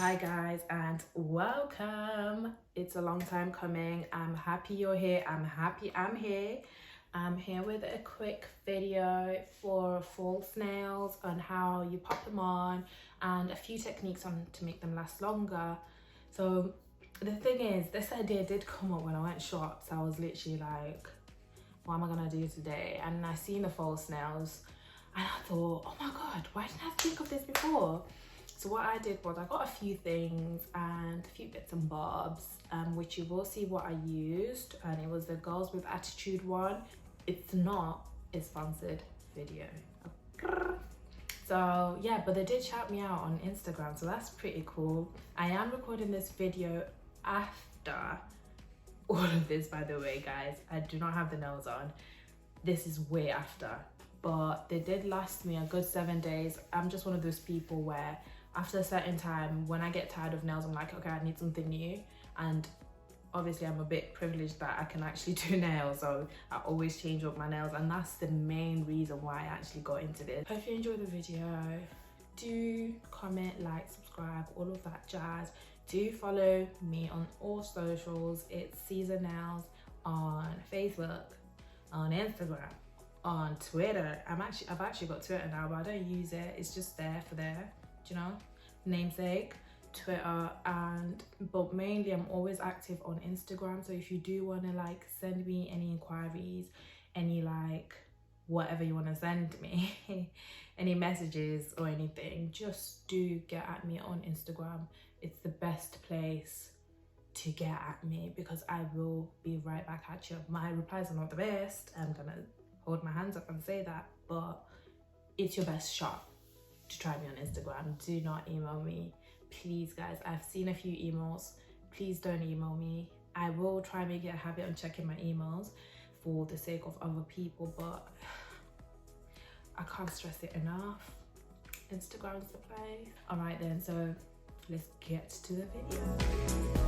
Hi guys and welcome. It's a long time coming. I'm happy you're here. I'm happy I'm here. I'm here with a quick video for false nails on how you pop them on and a few techniques on to make them last longer. So the thing is, this idea did come up when I went shops. I was literally like, what am I gonna do today? And I seen the false nails and I thought, oh my god, why didn't I think of this before? So what I did was I got a few things and a few bits and bobs, which you will see what I used, and it was the Girls with Attitude one. It's not a sponsored video. So yeah, but they did shout me out on Instagram, so that's pretty cool. I am recording this video after all of this, by the way, guys. I do not have the nails on. This is way after, but they did last me a good 7 days. I'm just one of those people where after a certain time, when I get tired of nails, I'm like, okay, I need something new. And obviously I'm a bit privileged that I can actually do nails, so I always change up my nails, and that's the main reason why I actually got into this. Hope you enjoyed the video. Do comment, like, subscribe, all of that jazz. Do follow me on all socials. It's SZNBEAUTY on Facebook, on Instagram, on Twitter. I've actually got Twitter now, but I don't use it. It's just there for there, you know, namesake, Twitter. But mainly I'm always active on Instagram. So if you do want to like send me any inquiries, any like whatever you want to send me, any messages or anything, just do get at me on Instagram. It's the best place to get at me because I will be right back at you. My replies are not the best, I'm gonna hold my hands up and say that, but it's your best shot to try me on Instagram. Do not email me, please, guys. I've seen a few emails. Please don't email me. I will try and make it a habit on checking my emails for the sake of other people, but I can't stress it enough. Instagram's the place. All right then, so let's get to the video.